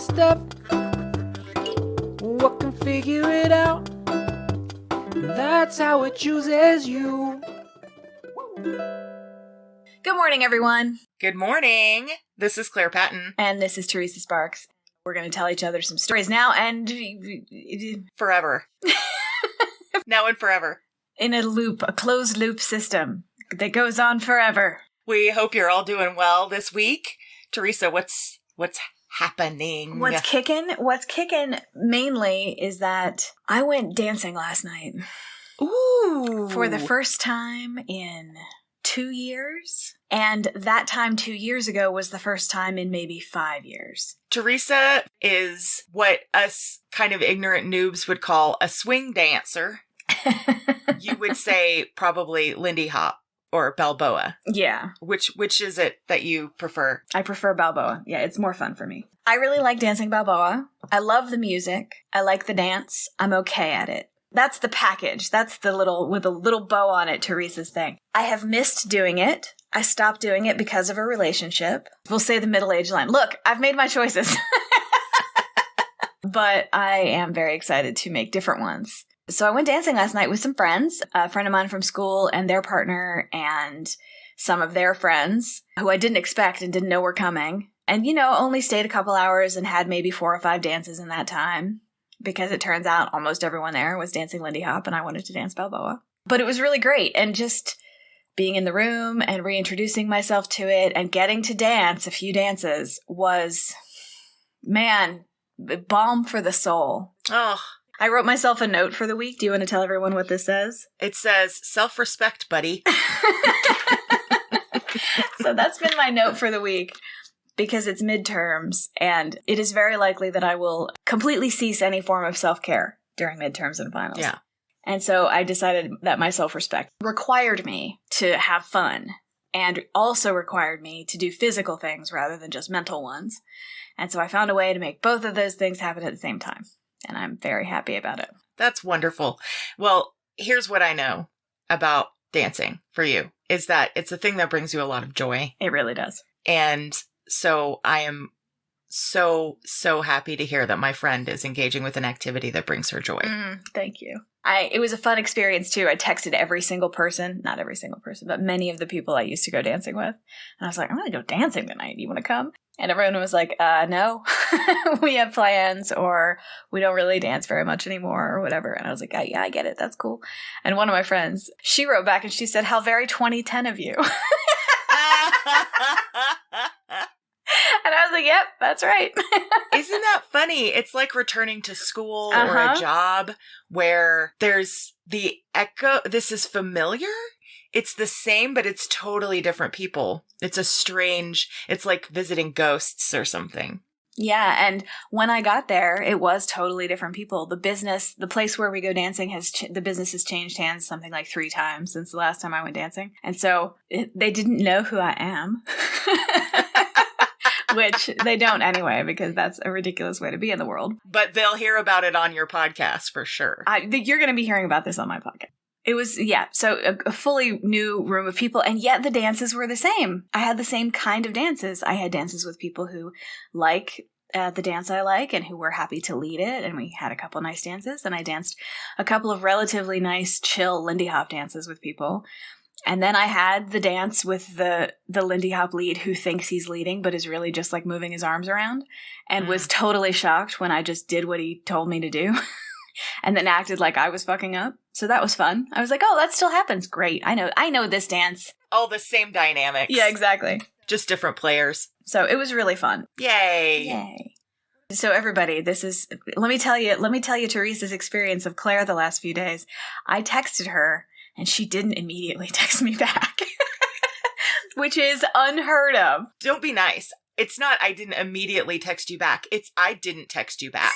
step. What can figure it out? That's how it chooses you. Good morning, everyone. Good morning. This is Claire Patton. And this is Teresa Sparks. We're going to tell each other some stories now and... Forever. Now and forever. In a loop, a closed loop system that goes on forever. We hope you're all doing well this week. Teresa, what's happening? What's kicking mainly is that I went dancing last night. Ooh. For the first time in 2 years. And that time 2 years ago was the first time in maybe 5 years. Teresa is what us kind of ignorant noobs would call a swing dancer. You would say probably Lindy Hop or Balboa. Yeah. Which is it that you prefer? I prefer Balboa. Yeah, it's more fun for me. I really like dancing Balboa. I love the music. I like the dance. I'm okay at it. That's the package. That's the little, with a little bow on it, Teresa's thing. I have missed doing it. I stopped doing it because of a relationship. We'll say the middle-age line. Look, I've made my choices. But I am very excited to make different ones. So I went dancing last night with some friends, a friend of mine from school and their partner and some of their friends who I didn't expect and didn't know were coming. And, only stayed a couple hours and had maybe 4 or 5 dances in that time. Because it turns out almost everyone there was dancing Lindy Hop and I wanted to dance Balboa. But it was really great. And just being in the room and reintroducing myself to it and getting to dance a few dances was, man, balm for the soul. Oh. I wrote myself a note for the week. Do you want to tell everyone what this says? It says, self-respect, buddy. So that's been my note for the week. Because it's midterms, and it is very likely that I will completely cease any form of self-care during midterms and finals. Yeah. And so I decided that my self-respect required me to have fun, and also required me to do physical things rather than just mental ones. And so I found a way to make both of those things happen at the same time. And I'm very happy about it. That's wonderful. Well, here's what I know about dancing for you, is that it's a thing that brings you a lot of joy. It really does. And so I am so happy to hear that my friend is engaging with an activity that brings her joy. Thank you. It was a fun experience too. I texted every single person, not every single person, but many of the people I used to go dancing with. And I was like, I'm going to go dancing tonight. Do you want to come? And everyone was like, no, we have plans, or we don't really dance very much anymore, or whatever. And I was like, yeah, I get it. That's cool. And one of my friends, she wrote back and she said, how very 2010 of you. And I was like, yep, that's right. Isn't that funny? It's like returning to school or a job where there's the echo. This is familiar. It's the same, but it's totally different people. It's like visiting ghosts or something. Yeah. And when I got there, it was totally different people. The place where we go dancing the business has changed hands something like 3 times since the last time I went dancing. And so they didn't know who I am. Which they don't anyway, because that's a ridiculous way to be in the world. But they'll hear about it on your podcast for sure. You're going to be hearing about this on my podcast. It was, so a fully new room of people, and yet the dances were the same. I had the same kind of dances. I had dances with people who like the dance I like and who were happy to lead it, and we had a couple nice dances, and I danced a couple of relatively nice, chill Lindy Hop dances with people. And then I had the dance with the Lindy Hop lead who thinks he's leading, but is really just like moving his arms around, and was totally shocked when I just did what he told me to do and then acted like I was fucking up. So that was fun. I was like, oh, that still happens. Great. I know this dance. All the same dynamics. Yeah, exactly. Just different players. So it was really fun. Yay. So everybody, let me tell you Teresa's experience of Claire the last few days. I texted her and she didn't immediately text me back, which is unheard of. Don't be nice. It's not I didn't immediately text you back. It's I didn't text you back.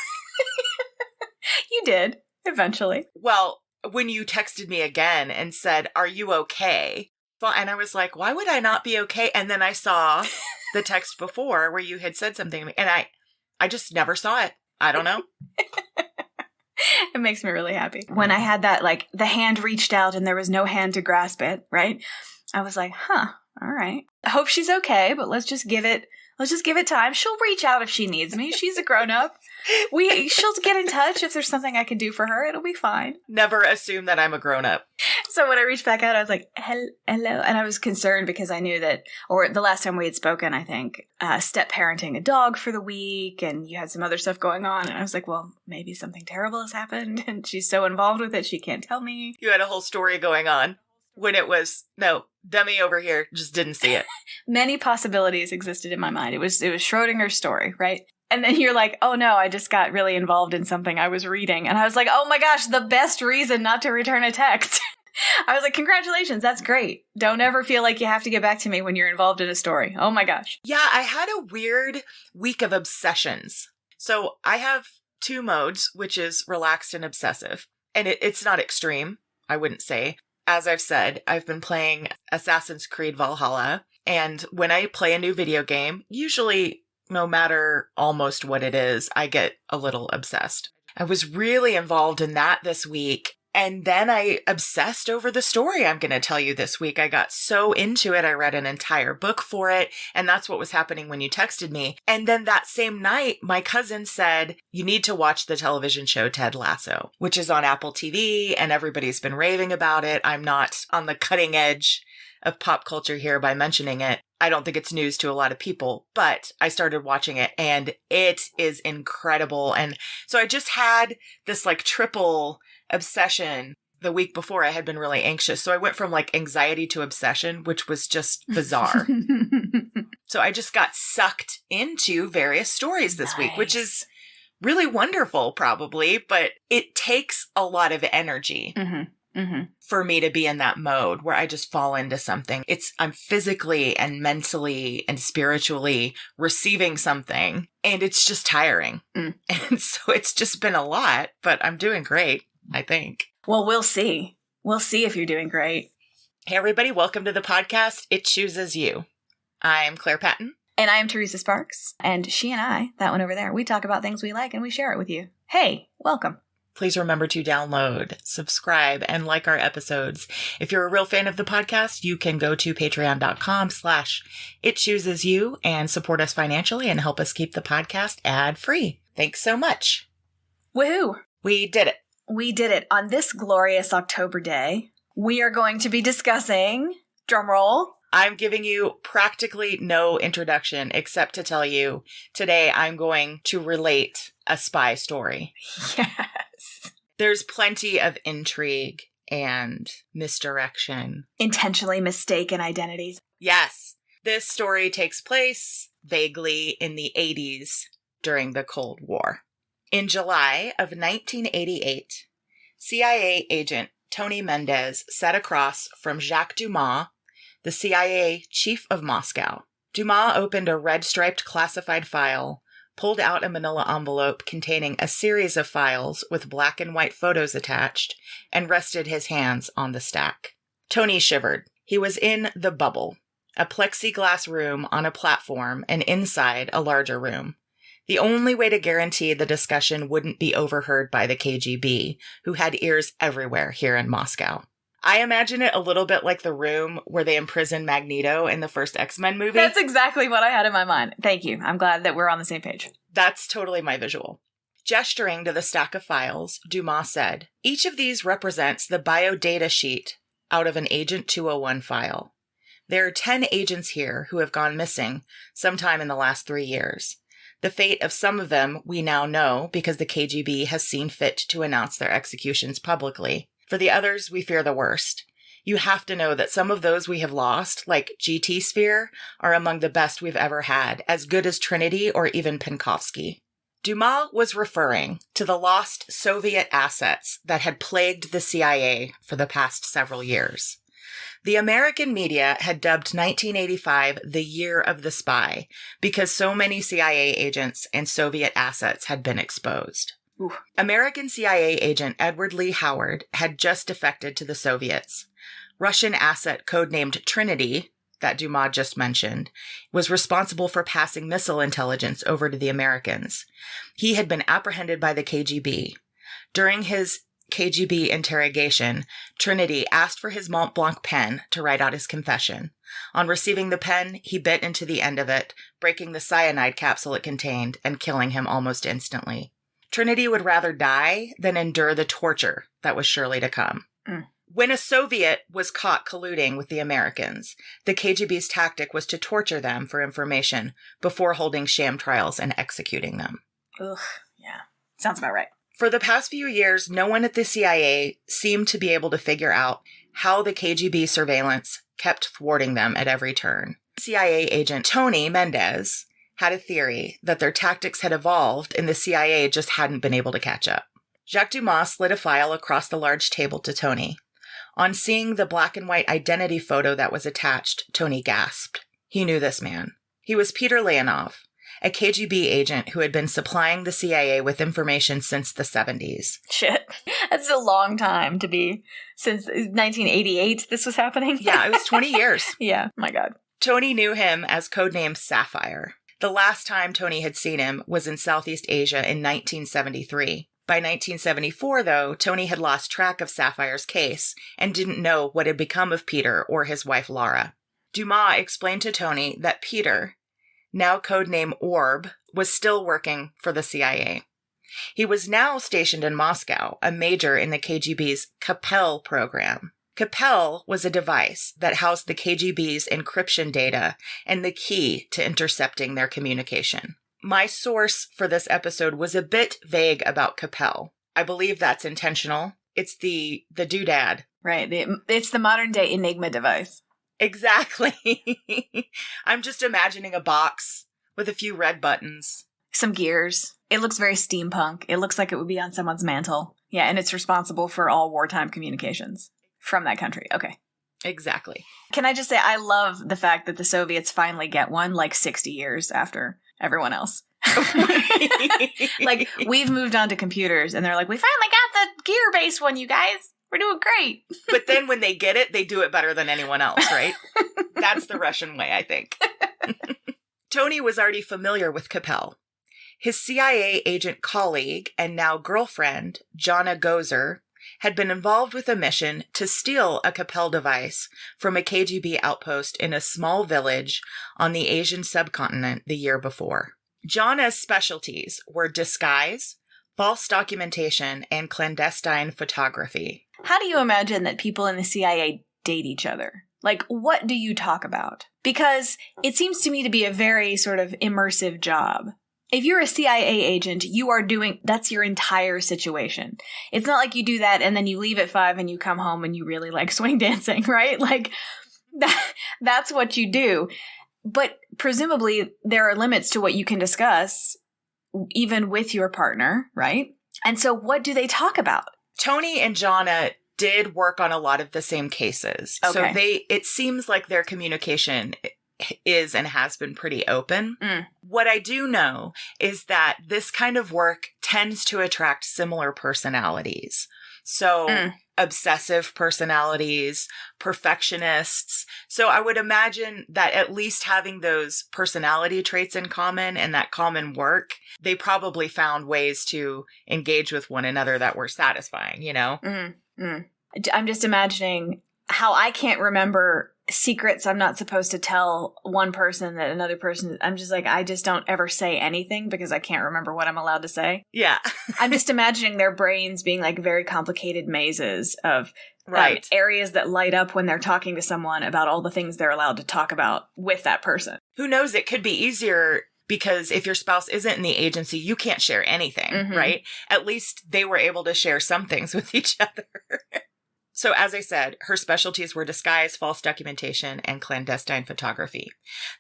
You did, eventually. Well, when you texted me again and said, are you okay? And I was like, why would I not be okay? And then I saw the text before where you had said something to me, and I just never saw it. I don't know. It makes me really happy. When I had that, like, the hand reached out and there was no hand to grasp it, right? I was like, All right. I hope she's okay, but let's just give it time. She'll reach out if she needs me. She's a grown-up. She'll get in touch if there's something I can do for her. It'll be fine. Never assume that I'm a grown-up. So when I reached back out, I was like, hello. And I was concerned because I knew that, or the last time we had spoken, I think, step parenting a dog for the week, and you had some other stuff going on. And I was like, well, maybe something terrible has happened, and she's so involved with it, she can't tell me. You had a whole story going on when it was, no, dummy over here just didn't see it. Many possibilities existed in my mind. It was Schrodinger's story, right? And then you're like, oh no, I just got really involved in something I was reading. And I was like, oh my gosh, the best reason not to return a text. I was like, congratulations, that's great. Don't ever feel like you have to get back to me when you're involved in a story. Oh my gosh. Yeah, I had a weird week of obsessions. So I have 2 modes, which is relaxed and obsessive. And it's not extreme, I wouldn't say. As I've said, I've been playing Assassin's Creed Valhalla. And when I play a new video game, usually no matter almost what it is, I get a little obsessed. I was really involved in that this week. And then I obsessed over the story I'm going to tell you this week. I got so into it. I read an entire book for it. And that's what was happening when you texted me. And then that same night, my cousin said, you need to watch the television show Ted Lasso, which is on Apple TV. And everybody's been raving about it. I'm not on the cutting edge of pop culture here by mentioning it. I don't think it's news to a lot of people, but I started watching it and it is incredible. And so I just had this like triple obsession. The week before I had been really anxious. So I went from like anxiety to obsession, which was just bizarre. So I just got sucked into various stories this week, which is really wonderful probably, but it takes a lot of energy. For me to be in that mode where I just fall into something. I'm physically and mentally and spiritually receiving something and it's just tiring. And so it's just been a lot, but I'm doing great, I think. Well, we'll see. We'll see if you're doing great. Hey, everybody. Welcome to the podcast. It Chooses You. I'm Claire Patton. And I am Teresa Sparks. And she and I, that one over there, we talk about things we like and we share it with you. Hey, welcome. Please remember to download, subscribe, and like our episodes. If you're a real fan of the podcast, you can go to patreon.com/itchoosesyou and support us financially and help us keep the podcast ad-free. Thanks so much. Woohoo! We did it. We did it. On this glorious October day, we are going to be discussing, drumroll, I'm giving you practically no introduction except to tell you today I'm going to relate a spy story. Yes. There's plenty of intrigue and misdirection. Intentionally mistaken identities. Yes. This story takes place vaguely in the 80s during the Cold War. In July of 1988, CIA agent Tony Mendez sat across from Jacques Dumas, the CIA chief of Moscow. Dumas opened a red-striped classified file, pulled out a manila envelope containing a series of files with black and white photos attached, and rested his hands on the stack. Tony shivered. He was in the bubble, a plexiglass room on a platform, and inside a larger room. The only way to guarantee the discussion wouldn't be overheard by the KGB, who had ears everywhere here in Moscow. I imagine it a little bit like the room where they imprisoned Magneto in the first X-Men movie. That's exactly what I had in my mind. Thank you. I'm glad that we're on the same page. That's totally my visual. Gesturing to the stack of files, Dumas said, "Each of these represents the biodata sheet out of an Agent 201 file. There are 10 agents here who have gone missing sometime in the last 3 years. The fate of some of them we now know because the KGB has seen fit to announce their executions publicly. For the others, we fear the worst. You have to know that some of those we have lost, like GT Sphere, are among the best we've ever had, as good as Trinity or even Penkovsky." Dumas was referring to the lost Soviet assets that had plagued the CIA for the past several years. The American media had dubbed 1985 the year of the spy because so many CIA agents and Soviet assets had been exposed. Ooh. American CIA agent Edward Lee Howard had just defected to the Soviets. Russian asset codenamed Trinity, that Dumas just mentioned, was responsible for passing missile intelligence over to the Americans. He had been apprehended by the KGB. During his KGB interrogation, Trinity asked for his Mont Blanc pen to write out his confession. On receiving the pen, he bit into the end of it, breaking the cyanide capsule it contained and killing him almost instantly. Trinity would rather die than endure the torture that was surely to come. When a Soviet was caught colluding with the Americans, the KGB's tactic was to torture them for information before holding sham trials and executing them. Ugh, yeah. Sounds about right. For the past few years, no one at the CIA seemed to be able to figure out how the KGB surveillance kept thwarting them at every turn. CIA agent Antonio Mendez had a theory that their tactics had evolved and the CIA just hadn't been able to catch up. Jacques Dumas slid a file across the large table to Tony. On seeing the black and white identity photo that was attached, Tony gasped. He knew this man. He was Peter Leonov, a KGB agent who had been supplying the CIA with information since the 70s. Shit. That's a long time to be. Since 1988 this was happening? Yeah, it was 20 years. Yeah, my God. Tony knew him as codename Sapphire. The last time Tony had seen him was in Southeast Asia in 1973. By 1974, though, Tony had lost track of Sapphire's case and didn't know what had become of Peter or his wife Laura. Dumas explained to Tony that Peter, now codename Orb, was still working for the CIA. He was now stationed in Moscow, a major in the KGB's Kapell program. Kapell was a device that housed the KGB's encryption data and the key to intercepting their communication. My source for this episode was a bit vague about Kapell. I believe that's intentional. It's the doodad. Right. It's the modern day Enigma device. Exactly. I'm just imagining a box with a few red buttons. Some gears. It looks very steampunk. It looks like it would be on someone's mantle. Yeah, and it's responsible for all wartime communications from that country. Okay. Exactly. Can I just say, I love the fact that the Soviets finally get one like 60 years after everyone else. Like, we've moved on to computers, and they're like, we finally got the gear-based one, you guys. We're doing great. But then when they get it, they do it better than anyone else, right? That's the Russian way, I think. Tony was already familiar with Kapell. His CIA agent colleague and now girlfriend, Jonna Gozer, had been involved with a mission to steal a Kapell device from a KGB outpost in a small village on the Asian subcontinent the year before. Jonna's specialties were disguise, false documentation, and clandestine photography. How do you imagine that people in the CIA date each other? Like, what do you talk about? Because it seems to me to be a very sort of immersive job. If you're a CIA agent, that's your entire situation. It's not like you do that and then you leave at 5 and you come home and you really like swing dancing, right? Like, that's what you do. But presumably there are limits to what you can discuss, even with your partner, right? And so what do they talk about? Tony and Jonna did work on a lot of the same cases. Okay. So it seems like their communication is and has been pretty open. What I do know is that this kind of work tends to attract similar personalities. So obsessive personalities, perfectionists. So I would imagine that at least having those personality traits in common and that common work, they probably found ways to engage with one another that were satisfying, you know? I'm just imagining how I can't remember secrets I'm not supposed to tell one person that another person. I'm just like, I just don't ever say anything because I can't remember what I'm allowed to say. Yeah. I'm just imagining their brains being like very complicated mazes of areas that light up when they're talking to someone about all the things they're allowed to talk about with that person. Who knows? It could be easier because if your spouse isn't in the agency, you can't share anything, right? At least they were able to share some things with each other. So as I said, her specialties were disguise, false documentation, and clandestine photography.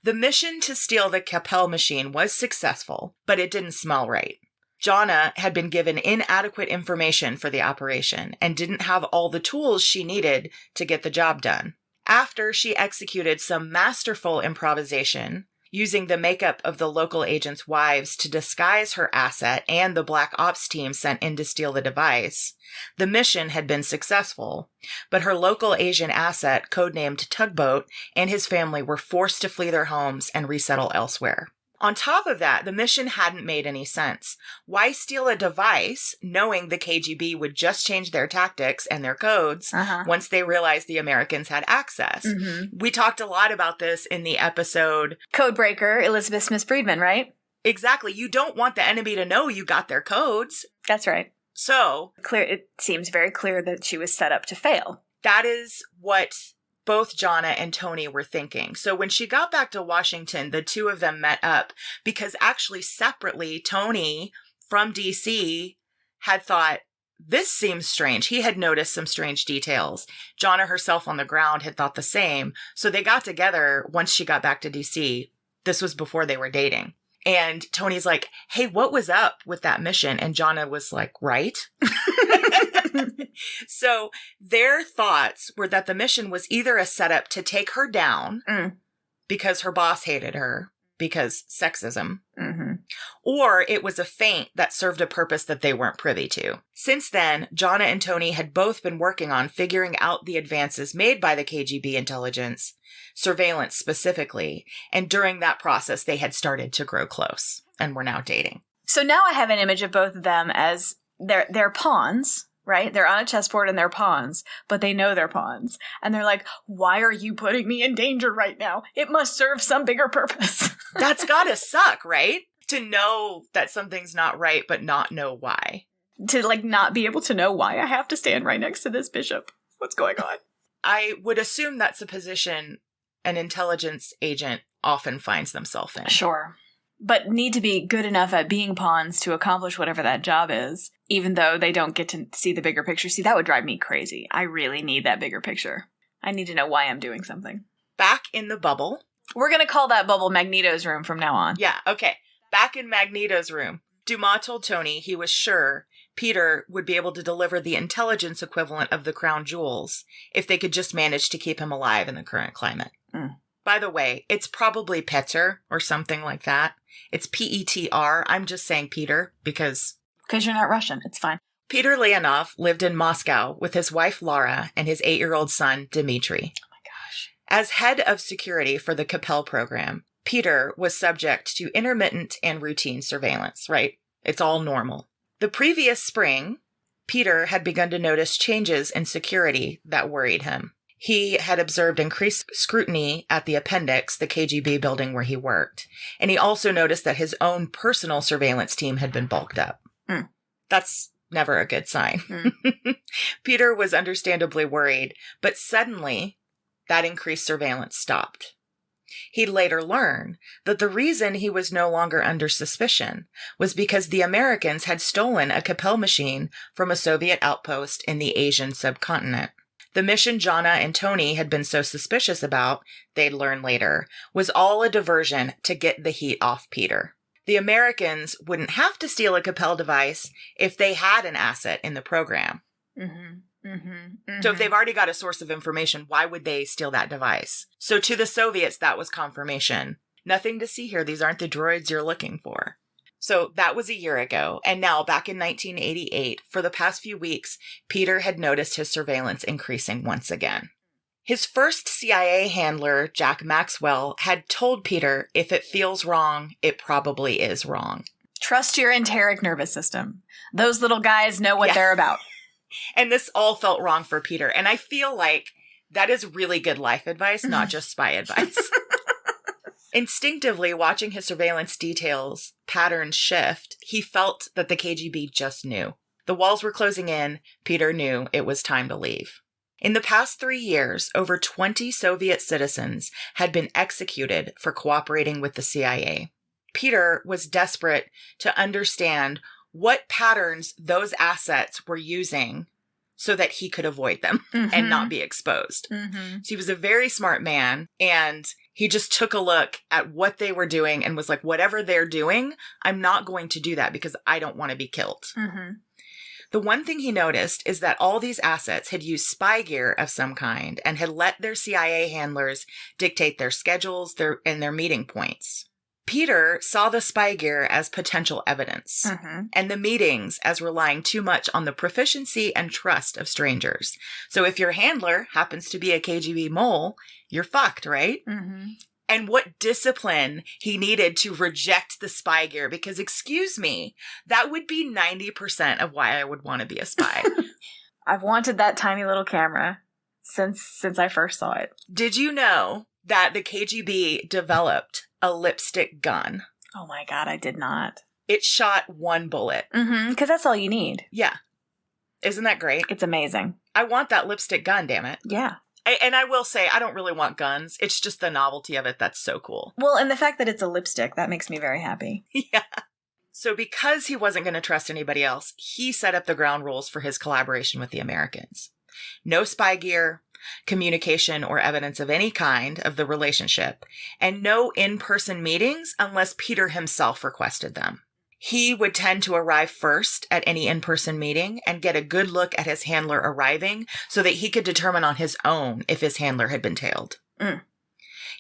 The mission to steal the Kapell machine was successful, but it didn't smell right. Jonna had been given inadequate information for the operation and didn't have all the tools she needed to get the job done. After she executed some masterful improvisation, using the makeup of the local agents' wives to disguise her asset and the Black Ops team sent in to steal the device, the mission had been successful, but her local Asian asset, codenamed Tugboat, and his family were forced to flee their homes and resettle elsewhere. On top of that, the mission hadn't made any sense. Why steal a device knowing the KGB would just change their tactics and their codes once they realized the Americans had access? Mm-hmm. We talked a lot about this in the episode Codebreaker, Elizabeth Smith Friedman, right? Exactly. You don't want the enemy to know you got their codes. That's right. So It seems very clear that she was set up to fail. that is what both Jonna and Tony were thinking. So when she got back to Washington, the two of them met up because actually separately, Tony from DC had thought, this seems strange. He had noticed some strange details. Jonna herself on the ground had thought the same. So they got together once she got back to DC. This was before they were dating. And Tony's like, hey, what was up with that mission? And Jonna was like, right? So their thoughts were that the mission was either a setup to take her down because her boss hated her, because sexism, or it was a feint that served a purpose that they weren't privy to. Since then, Jonna and Tony had both been working on figuring out the advances made by the KGB intelligence, surveillance specifically, and during that process, they had started to grow close and were now dating. So now I have an image of both of them as they're pawns, right? They're on a chessboard and they're pawns, but they know they're pawns. And they're like, why are you putting me in danger right now? It must serve some bigger purpose. That's gotta suck, right? To know that something's not right, but not know why. To not be able to know why I have to stand right next to this bishop. What's going on? I would assume that's a position an intelligence agent often finds themselves in. Sure. But need to be good enough at being pawns to accomplish whatever that job is, even though they don't get to see the bigger picture. See, that would drive me crazy. I really need that bigger picture. I need to know why I'm doing something. Back in the bubble. We're going to call that bubble Magneto's room from now on. Yeah, okay. Back in Magneto's room, Dumas told Tony he was sure Peter would be able to deliver the intelligence equivalent of the crown jewels if they could just manage to keep him alive in the current climate. By the way, it's probably Petr or something like that. It's Petr. I'm just saying Peter because you're not Russian. It's fine. Peter Leonov lived in Moscow with his wife Lara and his 8-year-old son Dmitry. Oh my gosh. As head of security for the Capel program, Peter was subject to intermittent and routine surveillance, right? It's all normal. The previous spring, Peter had begun to notice changes in security that worried him. He had observed increased scrutiny at the Appendix, the KGB building where he worked. And he also noticed that his own personal surveillance team had been bulked up. That's never a good sign. Peter was understandably worried, but suddenly that increased surveillance stopped. He'd later learn that the reason he was no longer under suspicion was because the Americans had stolen a Capel machine from a Soviet outpost in the Asian subcontinent. The mission Jonna and Tony had been so suspicious about, they'd learn later, was all a diversion to get the heat off Peter. The Americans wouldn't have to steal a Capel device if they had an asset in the program. So if they've already got a source of information, why would they steal that device? So to the Soviets, that was confirmation. Nothing to see here. These aren't the droids you're looking for. So that was a year ago. And now, back in 1988, for the past few weeks, Peter had noticed his surveillance increasing once again. His first CIA handler, Jack Maxwell, had told Peter, if it feels wrong, it probably is wrong. Trust your enteric nervous system. Those little guys know what they're about. And this all felt wrong for Peter. And I feel like that is really good life advice, not just spy advice. Instinctively, watching his surveillance details patterns shift, he felt that the KGB just knew. The walls were closing in. Peter knew it was time to leave. In the past 3 years, over 20 Soviet citizens had been executed for cooperating with the CIA. Peter was desperate to understand what patterns those assets were using so that he could avoid them and not be exposed. So he was a very smart man, and he just took a look at what they were doing and was like, whatever they're doing, I'm not going to do that because I don't want to be killed. The one thing he noticed is that all these assets had used spy gear of some kind and had let their CIA handlers dictate their schedules and their meeting points. Peter saw the spy gear as potential evidence, and the meetings as relying too much on the proficiency and trust of strangers. So if your handler happens to be a KGB mole, you're fucked, right? and what discipline he needed to reject the spy gear. Because, excuse me, that would be 90% of why I would want to be a spy. I've wanted that tiny little camera since I first saw it. Did you know that the KGB developed a lipstick gun? Oh my God, I did not. It shot one bullet. Because that's all you need. Yeah. Isn't that great? It's amazing. I want that lipstick gun, damn it. Yeah. And I will say, I don't really want guns. It's just the novelty of it that's so cool. Well, and the fact that it's a lipstick, that makes me very happy. Yeah. So because he wasn't going to trust anybody else, he set up the ground rules for his collaboration with the Americans. No spy gear, communication or evidence of any kind of the relationship, and no in-person meetings unless Peter himself requested them. He would tend to arrive first at any in-person meeting and get a good look at his handler arriving so that he could determine on his own if his handler had been tailed.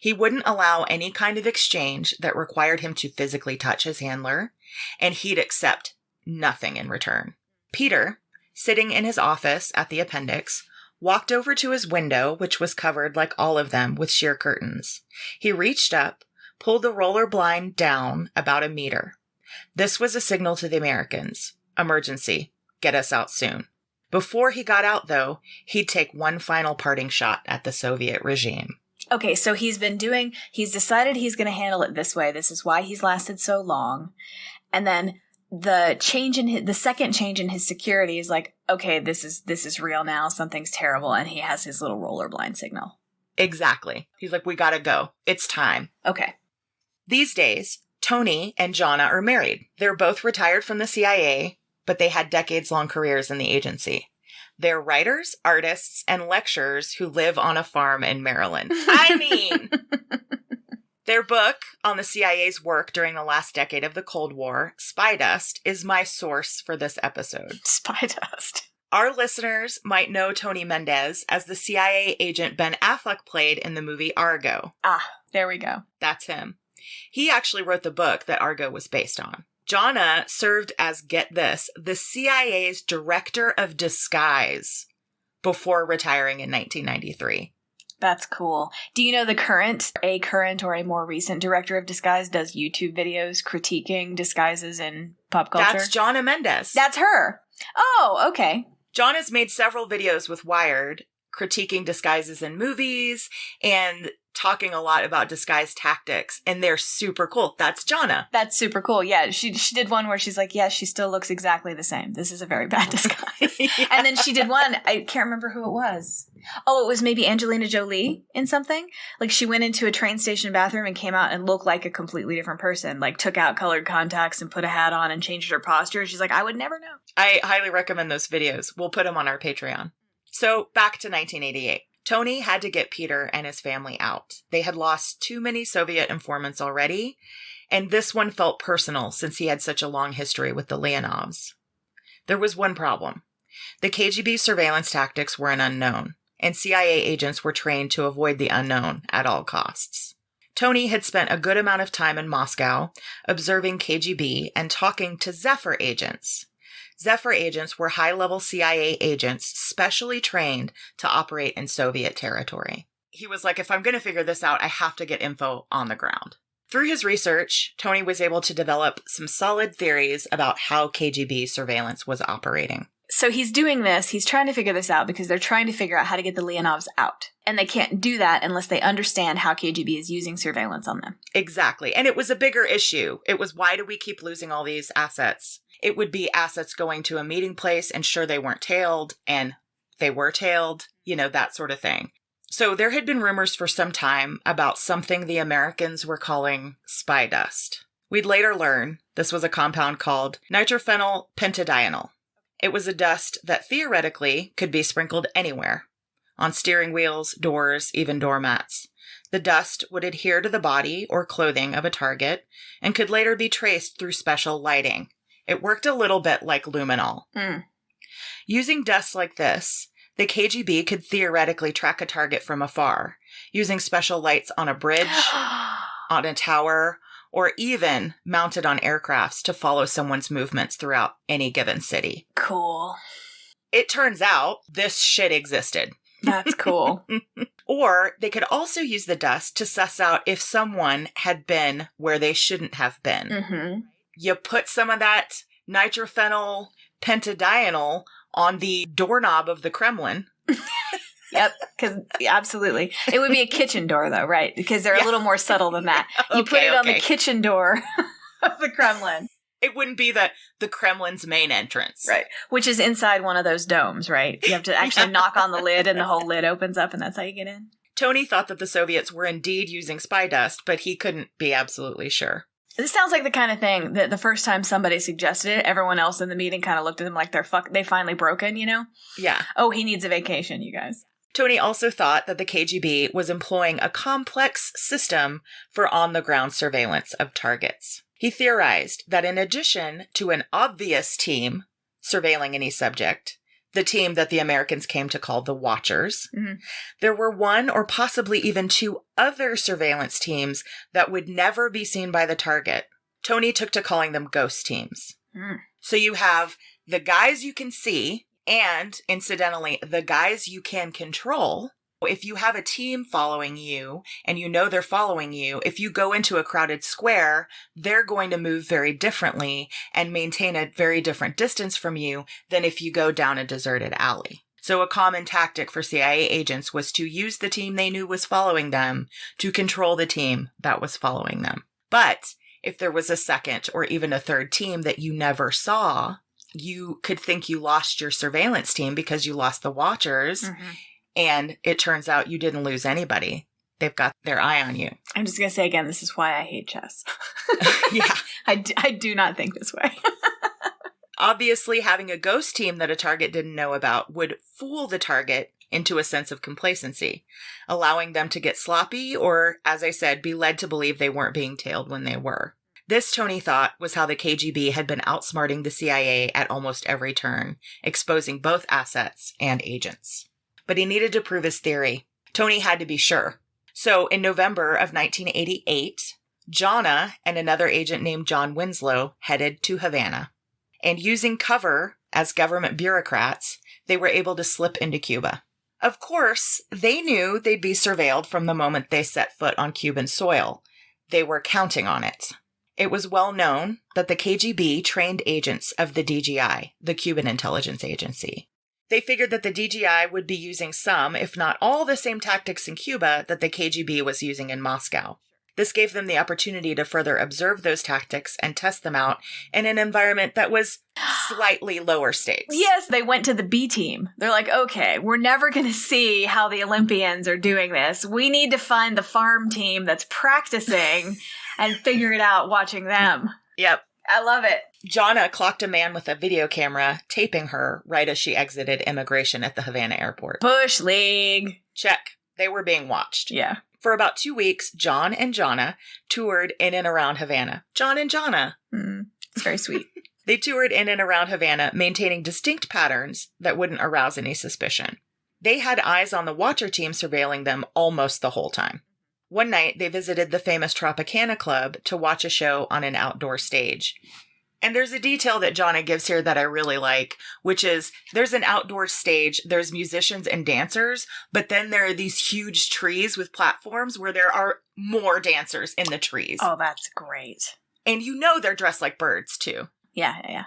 He wouldn't allow any kind of exchange that required him to physically touch his handler, and he'd accept nothing in return. Peter, sitting in his office at the appendix, walked over to his window, which was covered, like all of them, with sheer curtains. He reached up, pulled the roller blind down about a meter. This was a signal to the Americans. Emergency. Get us out soon. Before he got out, though, he'd take one final parting shot at the Soviet regime. Okay, so he's decided he's going to handle it this way. This is why he's lasted so long. And then the second change in his security is like, okay, this is real now. Something's terrible. And he has his little roller blind signal. Exactly. He's like, we gotta go. It's time. Okay. These days, Tony and Jonna are married. They're both retired from the CIA, but they had decades-long careers in the agency. They're writers, artists, and lecturers who live on a farm in Maryland. I mean, their book on the CIA's work during the last decade of the Cold War, Spy Dust, is my source for this episode. Spy Dust. Our listeners might know Tony Mendez as the CIA agent Ben Affleck played in the movie Argo. Ah, there we go. That's him. He actually wrote the book that Argo was based on. Jonna served as, get this, the CIA's director of disguise before retiring in 1993. That's cool. Do you know a current or a more recent director of disguise does YouTube videos critiquing disguises in pop culture? That's Jonna Mendez. That's her. Oh, okay. Jonna's made several videos with Wired critiquing disguises in movies and talking a lot about disguise tactics, and they're super cool. That's Jonna. That's super cool. Yeah, she did one where she's like, yeah, she still looks exactly the same. This is a very bad disguise. Yeah. And then she did one, I can't remember who it was. Oh, it was maybe Angelina Jolie in something. Like she went into a train station bathroom and came out and looked like a completely different person. Like took out colored contacts and put a hat on and changed her posture. She's like, I would never know. I highly recommend those videos. We'll put them on our Patreon. So back to 1988. Tony had to get Peter and his family out. They had lost too many Soviet informants already, and this one felt personal since he had such a long history with the Leonovs. There was one problem. The KGB surveillance tactics were an unknown, and CIA agents were trained to avoid the unknown at all costs. Tony had spent a good amount of time in Moscow observing KGB and talking to Zephyr agents. Zephyr agents were high-level CIA agents specially trained to operate in Soviet territory. He was like, if I'm going to figure this out, I have to get info on the ground. Through his research, Tony was able to develop some solid theories about how KGB surveillance was operating. So he's doing this, he's trying to figure this out because they're trying to figure out how to get the Leonovs out. And they can't do that unless they understand how KGB is using surveillance on them. Exactly. And it was a bigger issue. It was, why do we keep losing all these assets? It would be assets going to a meeting place and sure they weren't tailed, and they were tailed, that sort of thing. So there had been rumors for some time about something the Americans were calling spy dust. We'd later learn this was a compound called nitrophenyl pentadienyl. It was a dust that theoretically could be sprinkled anywhere, on steering wheels, doors, even doormats. The dust would adhere to the body or clothing of a target and could later be traced through special lighting. It worked a little bit like luminol. Using dust like this, the KGB could theoretically track a target from afar, using special lights on a bridge, on a tower, or even mounted on aircrafts to follow someone's movements throughout any given city. Cool. It turns out this shit existed. That's cool. Or they could also use the dust to suss out if someone had been where they shouldn't have been. Mm-hmm. You put some of that nitrophenyl pentadienyl on the doorknob of the Kremlin. Yep, because absolutely. It would be a kitchen door, though, right? Because they're a little more subtle than that. You put it on the kitchen door of the Kremlin. It wouldn't be the Kremlin's main entrance. Right. Which is inside one of those domes, right? You have to actually knock on the lid and the whole lid opens up and that's how you get in. Tony thought that the Soviets were indeed using spy dust, but he couldn't be absolutely sure. This sounds like the kind of thing that the first time somebody suggested it, everyone else in the meeting kind of looked at them like they finally broken, you know? Yeah. Oh, he needs a vacation, you guys. Tony also thought that the KGB was employing a complex system for on-the-ground surveillance of targets. He theorized that in addition to an obvious team surveilling any subject, the team that the Americans came to call the Watchers, there were one or possibly even two other surveillance teams that would never be seen by the target. Tony took to calling them ghost teams. So you have the guys you can see, and, incidentally, the guys you can control. If you have a team following you, and you know they're following you, if you go into a crowded square, they're going to move very differently and maintain a very different distance from you than if you go down a deserted alley. So a common tactic for CIA agents was to use the team they knew was following them to control the team that was following them. But if there was a second or even a third team that you never saw, you could think you lost your surveillance team because you lost the Watchers, and it turns out you didn't lose anybody. They've got their eye on you. I'm just going to say again, this is why I hate chess. Yeah. I do not think this way. Obviously, having a ghost team that a target didn't know about would fool the target into a sense of complacency, allowing them to get sloppy or, as I said, be led to believe they weren't being tailed when they were. This, Tony thought, was how the KGB had been outsmarting the CIA at almost every turn, exposing both assets and agents. But he needed to prove his theory. Tony had to be sure. So in November of 1988, Jonna and another agent named John Winslow headed to Havana. And using cover as government bureaucrats, they were able to slip into Cuba. Of course, they knew they'd be surveilled from the moment they set foot on Cuban soil. They were counting on it. It was well known that the KGB trained agents of the DGI, the Cuban intelligence agency. They figured that the DGI would be using some, if not all, the same tactics in Cuba that the KGB was using in Moscow. This gave them the opportunity to further observe those tactics and test them out in an environment that was slightly lower stakes. Yes, they went to the B team. They're like, okay, we're never going to see how the Olympians are doing this. We need to find the farm team that's practicing and figure it out watching them. Yep. I love it. Jonna clocked a man with a video camera taping her right as she exited immigration at the Havana airport. Bush League. Check. They were being watched. Yeah. For about 2 weeks, John and Jonna toured in and around Havana. John and Jonna. It's very sweet. They toured in and around Havana, maintaining distinct patterns that wouldn't arouse any suspicion. They had eyes on the Watcher team surveilling them almost the whole time. One night, they visited the famous Tropicana Club to watch a show on an outdoor stage. And there's a detail that Jonna gives here that I really like, which is there's an outdoor stage, there's musicians and dancers, but then there are these huge trees with platforms where there are more dancers in the trees. Oh, that's great. And you know they're dressed like birds, too. Yeah.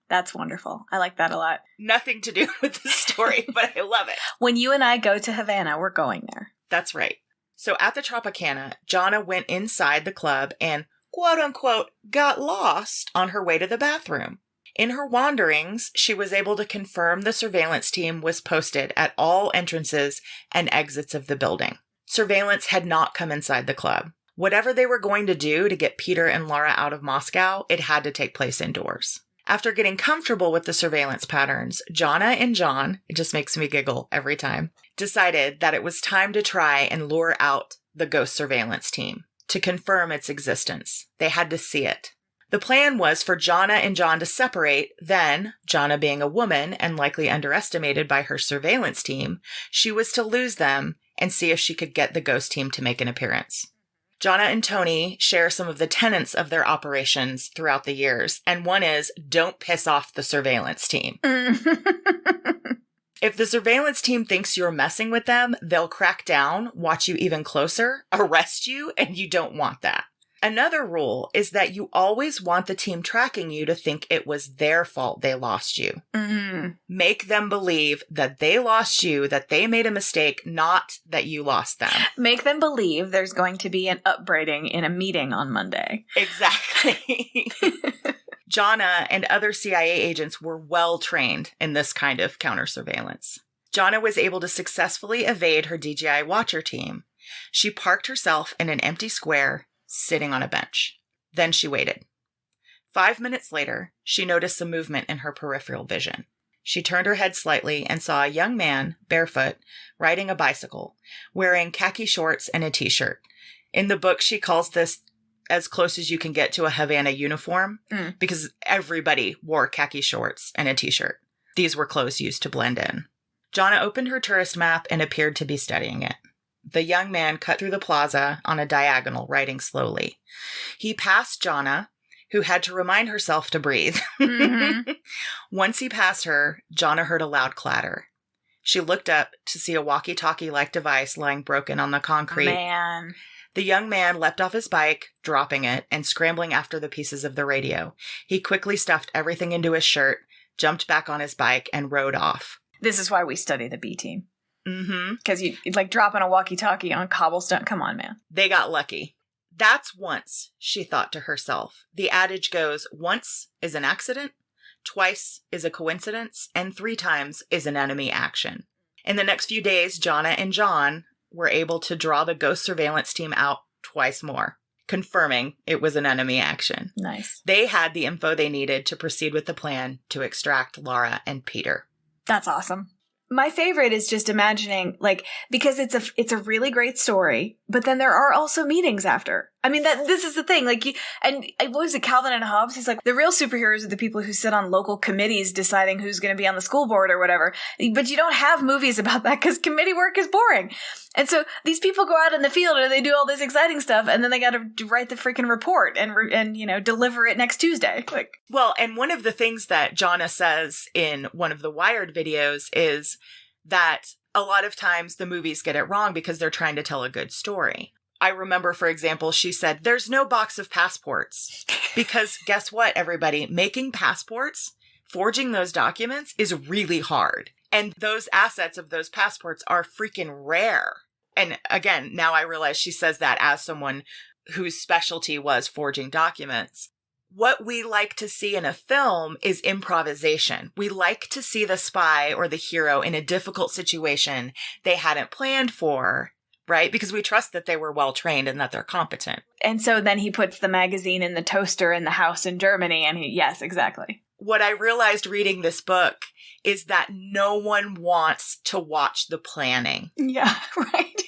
That's wonderful. I like that a lot. Nothing to do with the story, but I love it. When you and I go to Havana, we're going there. That's right. So at the Tropicana, Jonna went inside the club and, quote-unquote, got lost on her way to the bathroom. In her wanderings, she was able to confirm the surveillance team was posted at all entrances and exits of the building. Surveillance had not come inside the club. Whatever they were going to do to get Peter and Laura out of Moscow, it had to take place indoors. After getting comfortable with the surveillance patterns, Jonna and John, it just makes me giggle every time, decided that it was time to try and lure out the ghost surveillance team. To confirm its existence. They had to see it. The plan was for Jonna and John to separate, then, Jonna being a woman and likely underestimated by her surveillance team, she was to lose them and see if she could get the ghost team to make an appearance. Jonna and Tony share some of the tenets of their operations throughout the years, and one is, don't piss off the surveillance team. If the surveillance team thinks you're messing with them, they'll crack down, watch you even closer, arrest you, and you don't want that. Another rule is that you always want the team tracking you to think it was their fault they lost you. Mm-hmm. Make them believe that they lost you, that they made a mistake, not that you lost them. Make them believe there's going to be an upbraiding in a meeting on Monday. Exactly. Jonna and other CIA agents were well trained in this kind of counter-surveillance. Jonna was able to successfully evade her DJI Watcher team. She parked herself in an empty square, sitting on a bench. Then she waited. 5 minutes later, she noticed some movement in her peripheral vision. She turned her head slightly and saw a young man, barefoot, riding a bicycle, wearing khaki shorts and a t-shirt. In the book, she calls this as close as you can get to a Havana uniform, because everybody wore khaki shorts and a t-shirt. These were clothes used to blend in. Jonna opened her tourist map and appeared to be studying it. The young man cut through the plaza on a diagonal, riding slowly. He passed Jonna, who had to remind herself to breathe. Mm-hmm. Once he passed her, Jonna heard a loud clatter. She looked up to see a walkie-talkie-like device lying broken on the concrete. Man. The young man leapt off his bike, dropping it, and scrambling after the pieces of the radio. He quickly stuffed everything into his shirt, jumped back on his bike, and rode off. This is why we study the B team. Mm-hmm. Because you like dropping a walkie-talkie on cobblestone. Come on, man. They got lucky. That's once, she thought to herself. The adage goes, once is an accident, twice is a coincidence, and 3 times is an enemy action. In the next few days, Jonna and John were able to draw the ghost surveillance team out twice more, confirming it was an enemy action. Nice. They had the info they needed to proceed with the plan to extract Laura and Peter. That's awesome. My favorite is just imagining, like, because it's a really great story, but then there are also meetings after. I mean, this is the thing. Like, what was it, Calvin and Hobbes? He's like, the real superheroes are the people who sit on local committees deciding who's going to be on the school board or whatever. But you don't have movies about that because committee work is boring. And so these people go out in the field and they do all this exciting stuff, and then they got to write the freaking report and deliver it next Tuesday. Like, well, and one of the things that Jonna says in one of the Wired videos is that a lot of times the movies get it wrong because they're trying to tell a good story. I remember, for example, she said, there's no box of passports. Because guess what, everybody? Making passports, forging those documents is really hard. And those assets of those passports are freaking rare. And again, now I realize she says that as someone whose specialty was forging documents. What we like to see in a film is improvisation. We like to see the spy or the hero in a difficult situation they hadn't planned for, right? Because we trust that they were well trained and that they're competent. And so then he puts the magazine in the toaster in the house in Germany, and yes, exactly. What I realized reading this book is that no one wants to watch the planning. Yeah, right.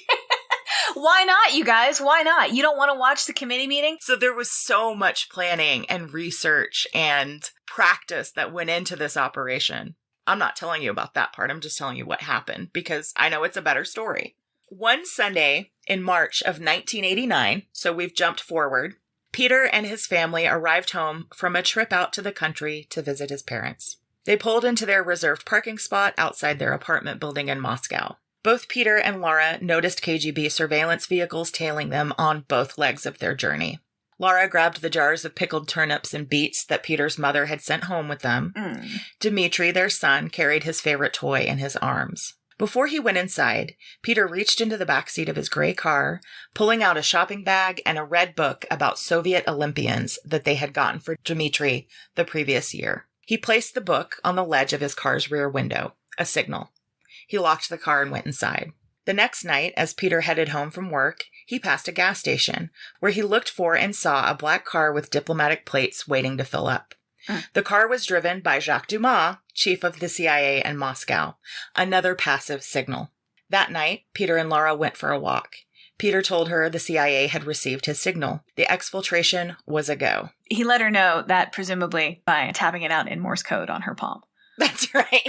Why not, you guys? Why not? You don't want to watch the committee meeting? So there was so much planning and research and practice that went into this operation. I'm not telling you about that part. I'm just telling you what happened because I know it's a better story. One Sunday in March of 1989, so we've jumped forward, Peter and his family arrived home from a trip out to the country to visit his parents. They pulled into their reserved parking spot outside their apartment building in Moscow. Both Peter and Laura noticed KGB surveillance vehicles tailing them on both legs of their journey. Laura grabbed the jars of pickled turnips and beets that Peter's mother had sent home with them. Dmitri, their son, carried his favorite toy in his arms. Before he went inside, Peter reached into the backseat of his gray car, pulling out a shopping bag and a red book about Soviet Olympians that they had gotten for Dmitri the previous year. He placed the book on the ledge of his car's rear window, a signal. He locked the car and went inside. The next night, as Peter headed home from work, he passed a gas station, where he looked for and saw a black car with diplomatic plates waiting to fill up. The car was driven by Jacques Dumas, chief of the CIA in Moscow, another passive signal. That night, Peter and Laura went for a walk. Peter told her the CIA had received his signal. The exfiltration was a go. He let her know that presumably by tapping it out in Morse code on her palm. That's right.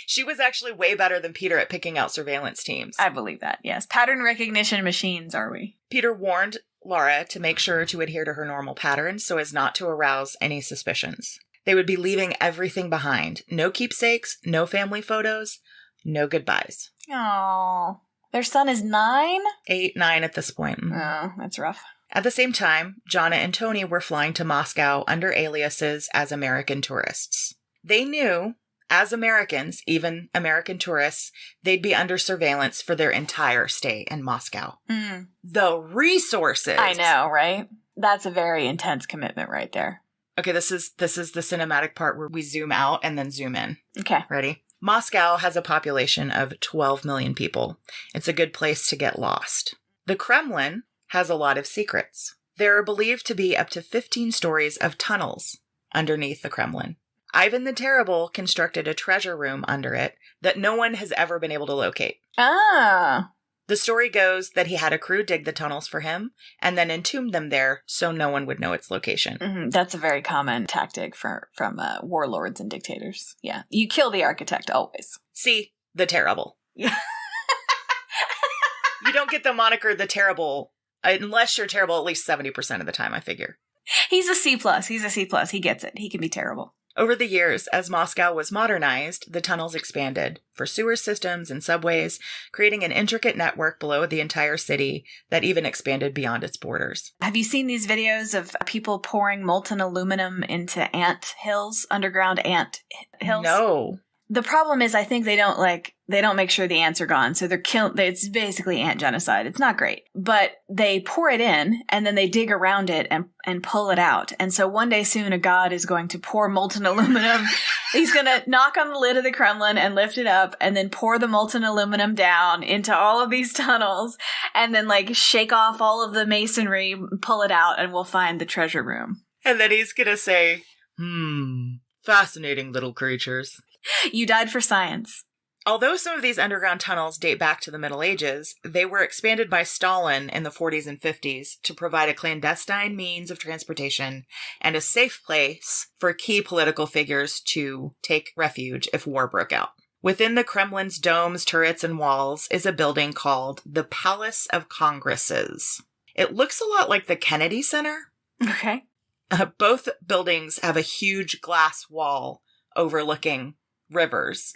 She was actually way better than Peter at picking out surveillance teams. I believe that, yes. Pattern recognition machines, are we? Peter warned Laura to make sure to adhere to her normal patterns so as not to arouse any suspicions. They would be leaving everything behind. No keepsakes, no family photos, no goodbyes. Oh, their son is 9? 8, 9 at this point. Oh, that's rough. At the same time, Jonna and Tony were flying to Moscow under aliases as American tourists. They knew, as Americans, even American tourists, they'd be under surveillance for their entire stay in Moscow. Mm. The resources. I know, right? That's a very intense commitment right there. Okay, this is the cinematic part where we zoom out and then zoom in. Okay. Ready? Moscow has a population of 12 million people. It's a good place to get lost. The Kremlin has a lot of secrets. There are believed to be up to 15 stories of tunnels underneath the Kremlin. Ivan the Terrible constructed a treasure room under it that no one has ever been able to locate. Ah. The story goes that he had a crew dig the tunnels for him and then entombed them there so no one would know its location. Mm-hmm. That's a very common tactic from warlords and dictators. Yeah. You kill the architect always. See, the Terrible. Yeah. You don't get the moniker the Terrible unless you're terrible at least 70% of the time, I figure. He's a C+. He's a C+. He gets it. He can be terrible. Over the years, as Moscow was modernized, the tunnels expanded for sewer systems and subways, creating an intricate network below the entire city that even expanded beyond its borders. Have you seen these videos of people pouring molten aluminum into ant hills, underground ant hills? No. The problem is I think they don't make sure the ants are gone. So it's basically ant genocide. It's not great. But they pour it in and then they dig around it and pull it out. And so one day soon a god is going to pour molten aluminum. He's going to knock on the lid of the Kremlin and lift it up and then pour the molten aluminum down into all of these tunnels and then shake off all of the masonry, pull it out, and we'll find the treasure room. And then he's going to say, fascinating little creatures. You died for science. Although some of these underground tunnels date back to the Middle Ages, they were expanded by Stalin in the 40s and 50s to provide a clandestine means of transportation and a safe place for key political figures to take refuge if war broke out. Within the Kremlin's domes, turrets, and walls is a building called the Palace of Congresses. It looks a lot like the Kennedy Center. Okay. Both buildings have a huge glass wall overlooking rivers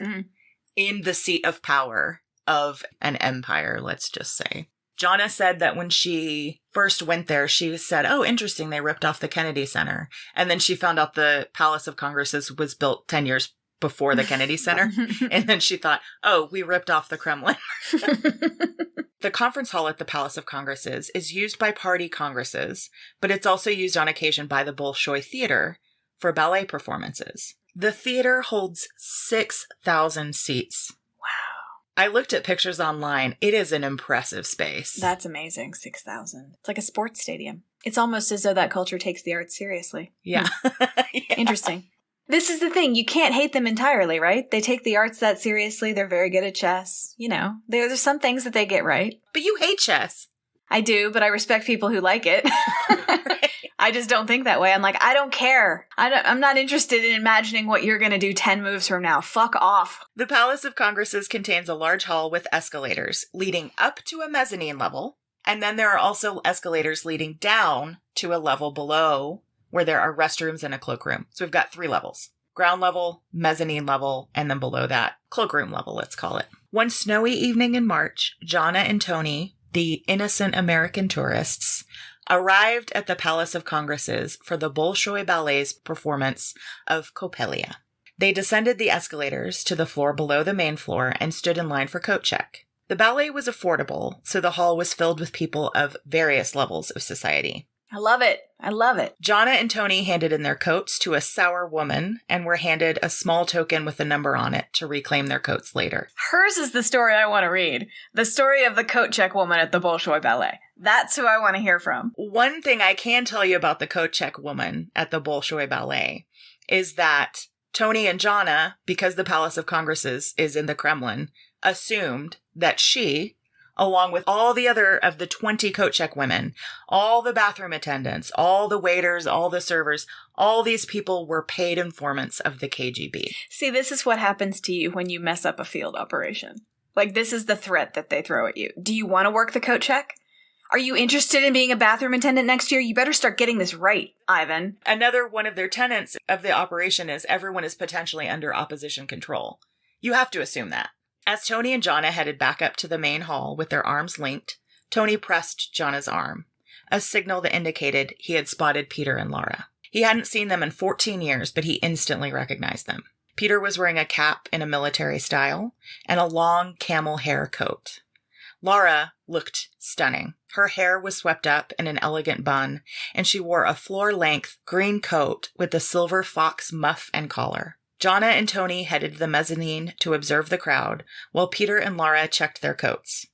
in the seat of power of an empire, let's just say. Jonna said that when she first went there, she said, oh, interesting, they ripped off the Kennedy Center. And then she found out the Palace of Congresses was built 10 years before the Kennedy Center. And then she thought, oh, we ripped off the Kremlin. The conference hall at the Palace of Congresses is used by party congresses, but it's also used on occasion by the Bolshoi Theater for ballet performances. The theater holds 6,000 seats. Wow. I looked at pictures online. It is an impressive space. That's amazing. 6,000. It's like a sports stadium. It's almost as though that culture takes the arts seriously. Yeah. Yeah. Interesting. This is the thing. You can't hate them entirely, right? They take the arts that seriously. They're very good at chess. You know, there's some things that they get right. But you hate chess. I do, but I respect people who like it. Right. I just don't think that way. I'm like, I don't care. I'm not interested in imagining what you're going to do 10 moves from now. Fuck off. The Palace of Congresses contains a large hall with escalators leading up to a mezzanine level. And then there are also escalators leading down to a level below where there are restrooms and a cloakroom. So we've got 3 levels. Ground level, mezzanine level, and then below that, cloakroom level, let's call it. One snowy evening in March, Jonna and Tony, the innocent American tourists, arrived at the Palace of Congresses for the Bolshoi Ballet's performance of Coppelia. They descended the escalators to the floor below the main floor and stood in line for coat check. The ballet was affordable, so the hall was filled with people of various levels of society. I love it. I love it. Jonna and Tony handed in their coats to a sour woman and were handed a small token with a number on it to reclaim their coats later. Hers is the story I want to read. The story of the coat check woman at the Bolshoi Ballet. That's who I want to hear from. One thing I can tell you about the coat check woman at the Bolshoi Ballet is that Tony and Jonna, because the Palace of Congresses is in the Kremlin, assumed that she, along with all the other of the 20 coat check women, all the bathroom attendants, all the waiters, all the servers, all these people were paid informants of the KGB. See, this is what happens to you when you mess up a field operation. Like, this is the threat that they throw at you. Do you want to work the coat check? Are you interested in being a bathroom attendant next year? You better start getting this right, Ivan. Another one of their tenets of the operation is everyone is potentially under opposition control. You have to assume that. As Tony and Jonna headed back up to the main hall with their arms linked, Tony pressed Jonna's arm, a signal that indicated he had spotted Peter and Laura. He hadn't seen them in 14 years, but he instantly recognized them. Peter was wearing a cap in a military style and a long camel hair coat. Laura looked stunning. Her hair was swept up in an elegant bun, and she wore a floor-length green coat with a silver fox muff and collar. Jonna and Tony headed to the mezzanine to observe the crowd, while Peter and Laura checked their coats.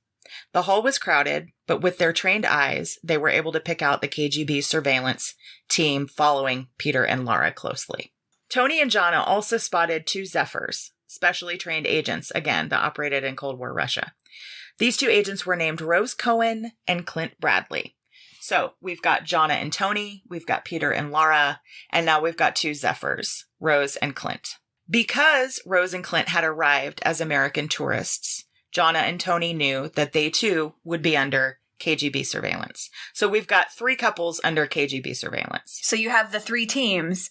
The hall was crowded, but with their trained eyes, they were able to pick out the KGB surveillance team following Peter and Laura closely. Tony and Jonna also spotted 2 Zephyrs, specially trained agents, again, that operated in Cold War Russia. These 2 agents were named Rose Cohen and Clint Bradley. So we've got Jonna and Tony, we've got Peter and Laura, and now we've got 2 Zephyrs, Rose and Clint. Because Rose and Clint had arrived as American tourists, Jonna and Tony knew that they too would be under KGB surveillance. So we've got 3 couples under KGB surveillance. So you have the 3 teams,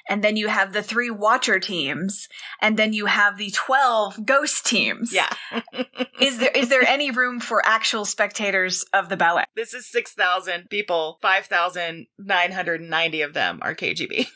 and then you have the 3 watcher teams, and then you have the 12 ghost teams. Yeah. Is there any room for actual spectators of the ballet? This is 6,000 people. 5,990 of them are KGB.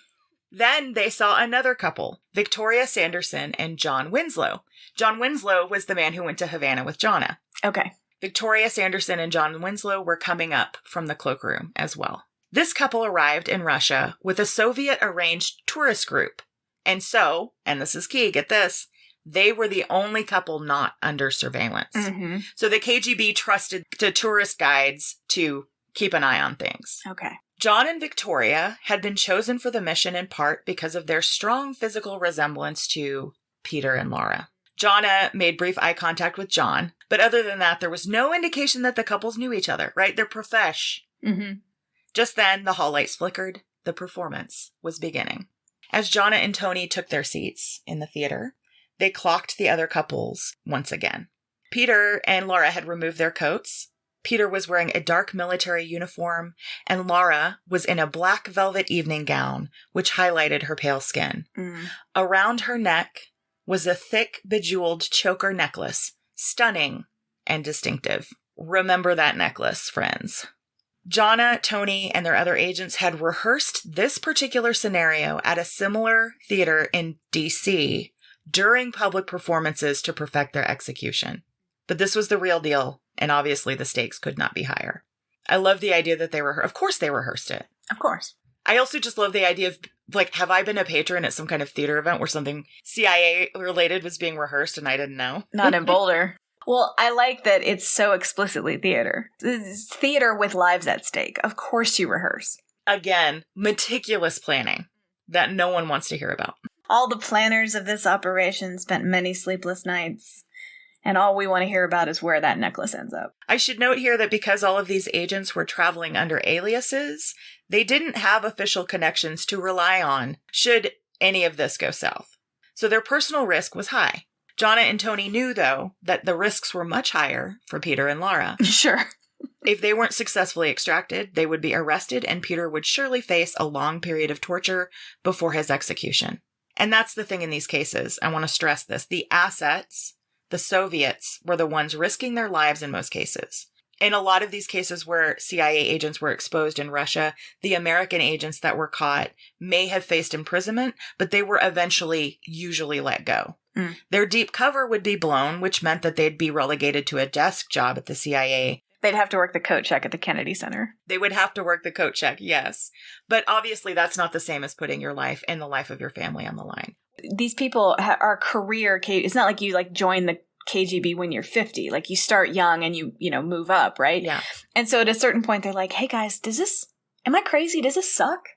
Then they saw another couple, Victoria Sanderson and John Winslow. John Winslow was the man who went to Havana with Jonna. Okay. Victoria Sanderson and John Winslow were coming up from the cloakroom as well. This couple arrived in Russia with a Soviet-arranged tourist group. And so, and this is key, get this, they were the only couple not under surveillance. Mm-hmm. So the KGB trusted the tourist guides to keep an eye on things. Okay. John and Victoria had been chosen for the mission in part because of their strong physical resemblance to Peter and Laura. Jonna made brief eye contact with John, but other than that, there was no indication that the couples knew each other, right? They're profesh. Mm-hmm. Just then, the hall lights flickered. The performance was beginning. As Jonna and Tony took their seats in the theater, they clocked the other couples once again. Peter and Laura had removed their coats. Peter was wearing a dark military uniform, and Laura was in a black velvet evening gown, which highlighted her pale skin. Mm. Around her neck was a thick, bejeweled choker necklace, stunning and distinctive. Remember that necklace, friends. Jonna, Tony, and their other agents had rehearsed this particular scenario at a similar theater in D.C. during public performances to perfect their execution. But this was the real deal, and obviously the stakes could not be higher. I love the idea that of course they rehearsed it. Of course. I also just love the idea of, like, have I been a patron at some kind of theater event where something CIA-related was being rehearsed and I didn't know? Not in Boulder. Well, I like that it's so explicitly theater. It's theater with lives at stake. Of course you rehearse. Again, meticulous planning that no one wants to hear about. All the planners of this operation spent many sleepless nights, and all we want to hear about is where that necklace ends up. I should note here that because all of these agents were traveling under aliases, they didn't have official connections to rely on should any of this go south. So their personal risk was high. Jonna and Tony knew, though, that the risks were much higher for Peter and Laura. Sure. If they weren't successfully extracted, they would be arrested and Peter would surely face a long period of torture before his execution. And that's the thing in these cases. I want to stress this. The assets, the Soviets, were the ones risking their lives in most cases. In a lot of these cases where CIA agents were exposed in Russia, the American agents that were caught may have faced imprisonment, but they were eventually usually let go. Mm. Their deep cover would be blown, which meant that they'd be relegated to a desk job at the CIA. They'd have to work the coat check at the Kennedy Center. They would have to work the coat check, yes. But obviously that's not the same as putting your life and the life of your family on the line. These people are career, it's not like you join the KGB when you're 50. Like, you start young and you move up, right? Yeah. And so at a certain point, they're like, hey guys, am I crazy? Does this suck?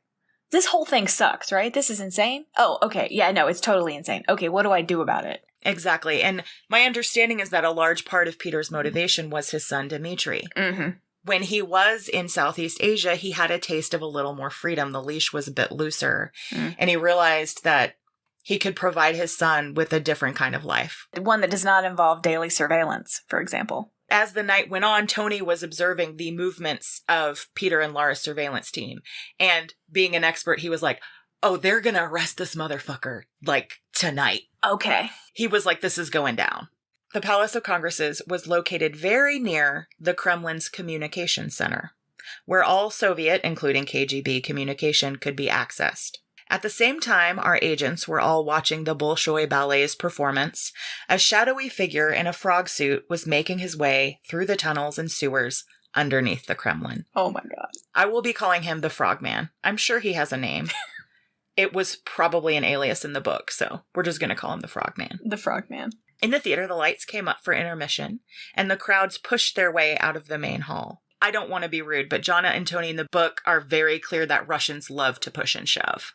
This whole thing sucks, right? This is insane. Oh, okay. Yeah, no, it's totally insane. Okay, what do I do about it? Exactly. And my understanding is that a large part of Peter's motivation was his son, Dmitri. Mm-hmm. When he was in Southeast Asia, he had a taste of a little more freedom. The leash was a bit looser. Mm. And he realized that he could provide his son with a different kind of life. One that does not involve daily surveillance, for example. As the night went on, Tony was observing the movements of Peter and Laura's surveillance team. And being an expert, he was like, oh, they're going to arrest this motherfucker, like, tonight. Okay. He was like, this is going down. The Palace of Congresses was located very near the Kremlin's communication center, where all Soviet, including KGB, communication could be accessed. At the same time, our agents were all watching the Bolshoi Ballet's performance. A shadowy figure in a frog suit was making his way through the tunnels and sewers underneath the Kremlin. Oh my God. I will be calling him the Frogman. I'm sure he has a name. It was probably an alias in the book, so we're just going to call him the Frogman. The Frogman. In the theater, the lights came up for intermission, and the crowds pushed their way out of the main hall. I don't want to be rude, but Jonna and Tony in the book are very clear that Russians love to push and shove.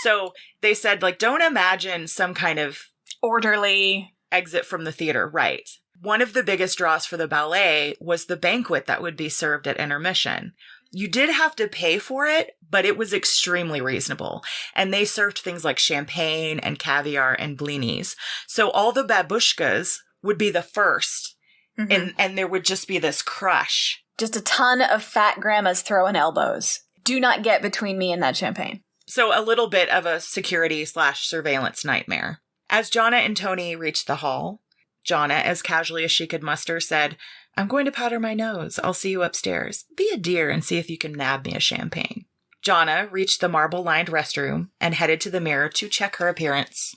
So they said, like, don't imagine some kind of orderly exit from the theater, right? One of the biggest draws for the ballet was the banquet that would be served at intermission. You did have to pay for it, but it was extremely reasonable. And they served things like champagne and caviar and blinis. So all the babushkas would be the first, and there would just be this crush. Just a ton of fat grandmas throwing elbows. Do not get between me and that champagne. So a little bit of a security/surveillance nightmare. As Jonna and Tony reached the hall, Jonna, as casually as she could muster, said, I'm going to powder my nose. I'll see you upstairs. Be a dear and see if you can nab me a champagne. Jonna reached the marble-lined restroom and headed to the mirror to check her appearance.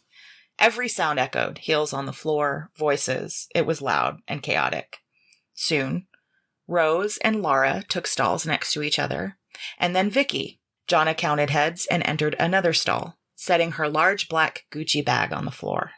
Every sound echoed, heels on the floor, voices. It was loud and chaotic. Soon, Rose and Laura took stalls next to each other, and then Vicky. Jonna counted heads and entered another stall, setting her large black Gucci bag on the floor.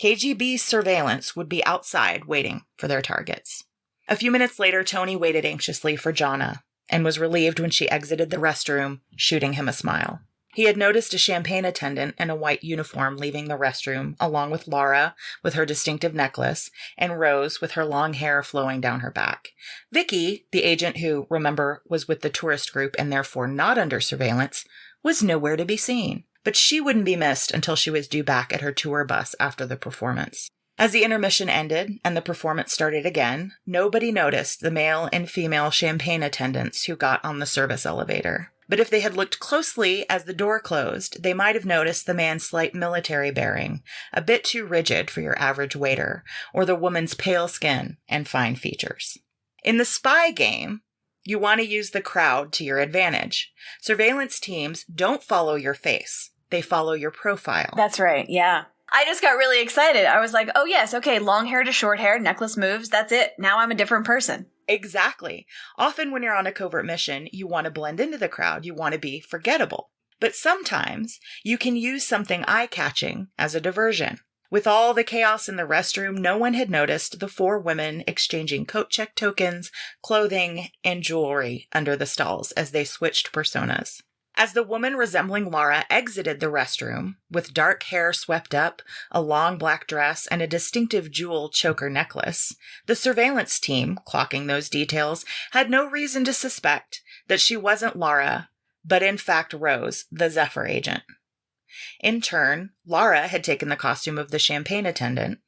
KGB's surveillance would be outside waiting for their targets. A few minutes later, Tony waited anxiously for Jonna and was relieved when she exited the restroom, shooting him a smile. He had noticed a champagne attendant in a white uniform leaving the restroom, along with Laura with her distinctive necklace, and Rose with her long hair flowing down her back. Vicky, the agent who, remember, was with the tourist group and therefore not under surveillance, was nowhere to be seen. But she wouldn't be missed until she was due back at her tour bus after the performance. As the intermission ended and the performance started again, nobody noticed the male and female champagne attendants who got on the service elevator. But if they had looked closely as the door closed, they might have noticed the man's slight military bearing, a bit too rigid for your average waiter, or the woman's pale skin and fine features. In the spy game, you want to use the crowd to your advantage. Surveillance teams don't follow your face. They follow your profile. That's right, yeah. I just got really excited. I was like, oh yes, okay, long hair to short hair, necklace moves, that's it. Now I'm a different person. Exactly. Often when you're on a covert mission, you want to blend into the crowd. You want to be forgettable. But sometimes you can use something eye-catching as a diversion. With all the chaos in the restroom, no one had noticed the 4 women exchanging coat check tokens, clothing, and jewelry under the stalls as they switched personas. As the woman resembling Laura exited the restroom, with dark hair swept up, a long black dress, and a distinctive jewel choker necklace, the surveillance team, clocking those details, had no reason to suspect that she wasn't Laura, but in fact Rose, the Zephyr agent. In turn, Laura had taken the costume of the champagne attendant,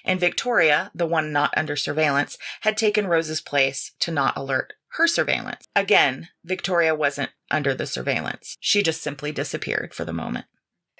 and Victoria, the one not under surveillance, had taken Rose's place to not alert her surveillance. Again, Victoria wasn't under the surveillance. She just simply disappeared for the moment.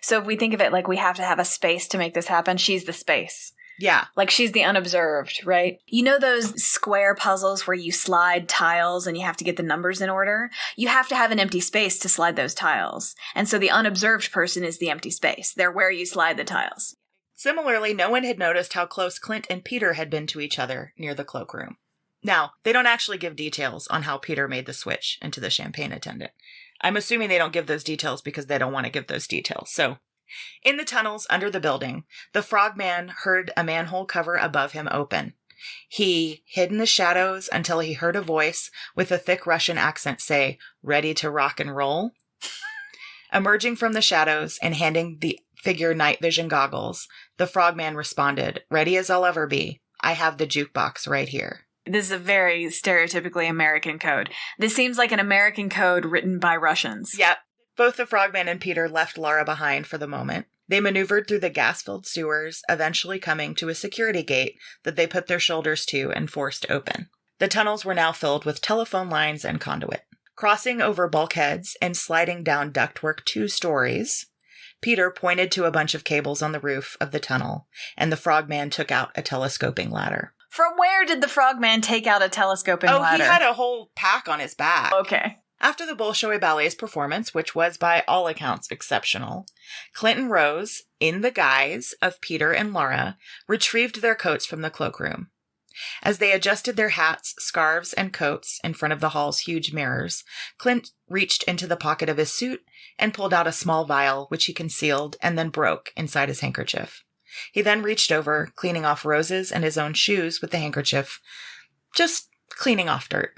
So if we think of it like we have to have a space to make this happen, she's the space. Yeah. Like she's the unobserved, right? You know those square puzzles where you slide tiles and you have to get the numbers in order? You have to have an empty space to slide those tiles. And so the unobserved person is the empty space. They're where you slide the tiles. Similarly, no one had noticed how close Clint and Peter had been to each other near the cloakroom. Now, they don't actually give details on how Peter made the switch into the champagne attendant. I'm assuming they don't give those details because they don't want to give those details. So, in the tunnels under the building, the frogman heard a manhole cover above him open. He hid in the shadows until he heard a voice with a thick Russian accent say, "Ready to rock and roll?" Emerging from the shadows and handing the figure night vision goggles, the frogman responded, "Ready as I'll ever be. I have the jukebox right here." This is a very stereotypically American code. This seems like an American code written by Russians. Yep. Both the frogman and Peter left Laura behind for the moment. They maneuvered through the gas-filled sewers, eventually coming to a security gate that they put their shoulders to and forced open. The tunnels were now filled with telephone lines and conduit. Crossing over bulkheads and sliding down ductwork 2 stories, Peter pointed to a bunch of cables on the roof of the tunnel, and the frogman took out a telescoping ladder. From where did the frogman take out a telescoping ladder? Oh, he had a whole pack on his back. Okay. After the Bolshoi Ballet's performance, which was by all accounts exceptional, Clinton Rose, in the guise of Peter and Laura, retrieved their coats from the cloakroom. As they adjusted their hats, scarves, and coats in front of the hall's huge mirrors, Clint reached into the pocket of his suit and pulled out a small vial, which he concealed and then broke inside his handkerchief. He then reached over, cleaning off Rose's and his own shoes with the handkerchief, just cleaning off dirt.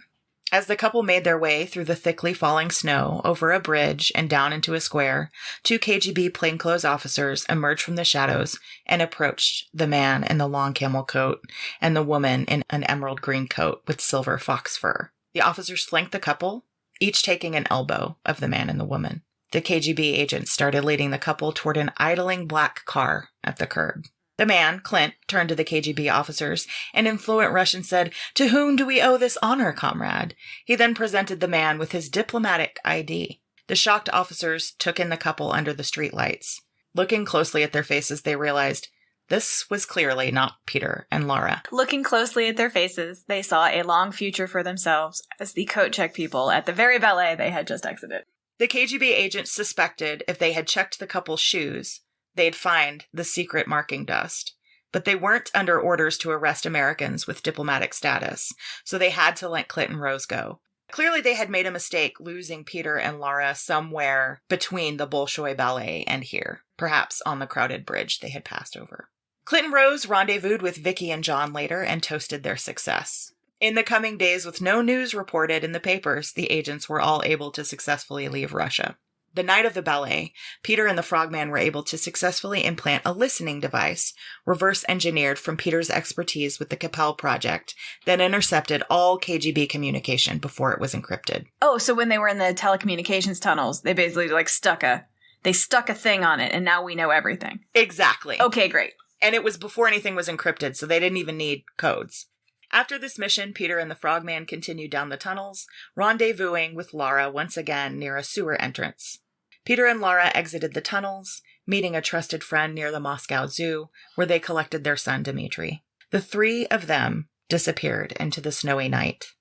As the couple made their way through the thickly falling snow, over a bridge, and down into a square, 2 KGB plainclothes officers emerged from the shadows and approached the man in the long camel coat and the woman in an emerald green coat with silver fox fur. The officers flanked the couple, each taking an elbow of the man and the woman. The KGB agents started leading the couple toward an idling black car at the curb. The man, Clint, turned to the KGB officers and in fluent Russian said, "To whom do we owe this honor, comrade?" He then presented the man with his diplomatic ID. The shocked officers took in the couple under the streetlights. Looking closely at their faces, they realized this was clearly not Peter and Laura. Looking closely at their faces, they saw a long future for themselves as the coat check people at the very ballet they had just exited. The KGB agents suspected if they had checked the couple's shoes, they'd find the secret marking dust. But they weren't under orders to arrest Americans with diplomatic status, so they had to let Clint and Rose go. Clearly they had made a mistake losing Peter and Laura somewhere between the Bolshoi Ballet and here, perhaps on the crowded bridge they had passed over. Clint and Rose rendezvoused with Vicky and John later and toasted their success. In the coming days, with no news reported in the papers, the agents were all able to successfully leave Russia. The night of the ballet, Peter and the Frogman were able to successfully implant a listening device, reverse-engineered from Peter's expertise with the Capel project, that intercepted all KGB communication before it was encrypted. Oh, so when they were in the telecommunications tunnels, they basically stuck a thing on it, and now we know everything. Exactly. Okay, great. And it was before anything was encrypted, so they didn't even need codes. After this mission, Peter and the Frogman continued down the tunnels, rendezvousing with Laura once again near a sewer entrance. Peter and Laura exited the tunnels, meeting a trusted friend near the Moscow Zoo, where they collected their son Dmitri. The 3 of them disappeared into the snowy night.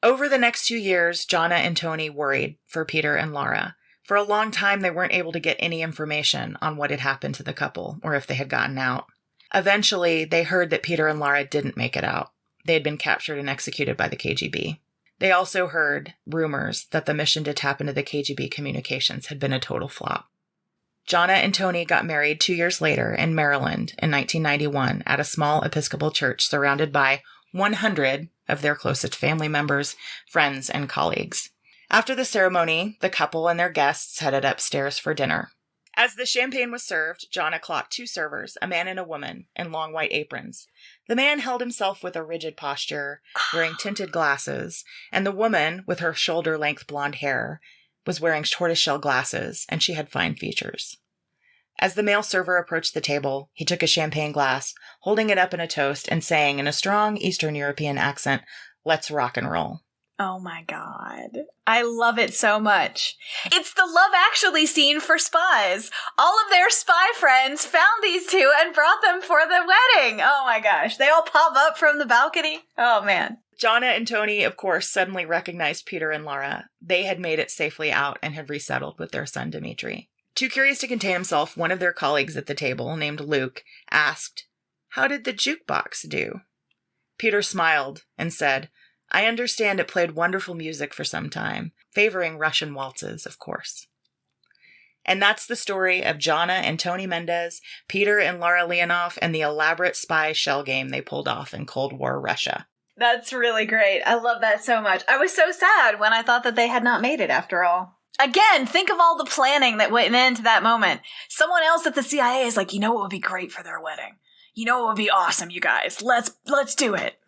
Over the next 2 years, Jonna and Tony worried for Peter and Laura. For a long time, they weren't able to get any information on what had happened to the couple, or if they had gotten out. Eventually, they heard that Peter and Laura didn't make it out. They had been captured and executed by the KGB. They also heard rumors that the mission to tap into the KGB communications had been a total flop. Jonna and Tony got married 2 years later in Maryland in 1991 at a small Episcopal church surrounded by 100 of their closest family members, friends, and colleagues. After the ceremony, the couple and their guests headed upstairs for dinner. As the champagne was served, Jonna clocked 2 servers, a man and a woman, in long white aprons. The man held himself with a rigid posture, wearing tinted glasses, and the woman, with her shoulder-length blonde hair, was wearing tortoiseshell glasses, and she had fine features. As the male server approached the table, he took a champagne glass, holding it up in a toast, and saying in a strong Eastern European accent, "Let's rock and roll." Oh my god. I love it so much. It's the Love Actually scene for Spies. All of their spy friends found these 2 and brought them for the wedding. Oh my gosh. They all pop up from the balcony. Oh man. Jonna and Tony, of course, suddenly recognized Peter and Laura. They had made it safely out and had resettled with their son Dmitri. Too curious to contain himself, one of their colleagues at the table, named Luke, asked, "How did the jukebox do?" Peter smiled and said, "I understand it played wonderful music for some time, favoring Russian waltzes, of course." And that's the story of Jonna and Tony Mendez, Peter and Laura Leonov, and the elaborate spy shell game they pulled off in Cold War Russia. That's really great. I love that so much. I was so sad when I thought that they had not made it after all. Again, think of all the planning that went into that moment. Someone else at the CIA is like, you know what would be great for their wedding? You know what would be awesome, you guys? Let's do it.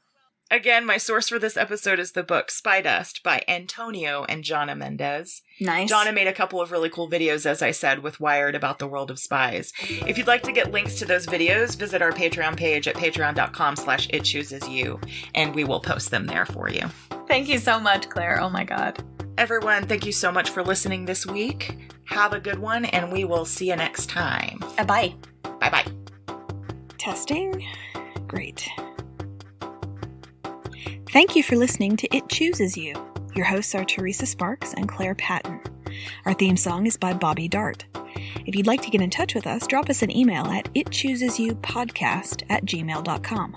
Again, my source for this episode is the book Spy Dust by Antonio and Jonna Mendez. Nice. Jonna made a couple of really cool videos, as I said, with Wired about the world of spies. If you'd like to get links to those videos, visit our Patreon page at patreon.com/itchoosesyou, and we will post them there for you. Thank you so much, Claire. Oh my God. Everyone, thank you so much for listening this week. Have a good one, and we will see you next time. Bye. Bye-bye. Testing. Great. Thank you for listening to It Chooses You. Your hosts are Teresa Sparks and Claire Patton. Our theme song is by Bobby Dart. If you'd like to get in touch with us, drop us an email at itchoosesyoupodcast@gmail.com.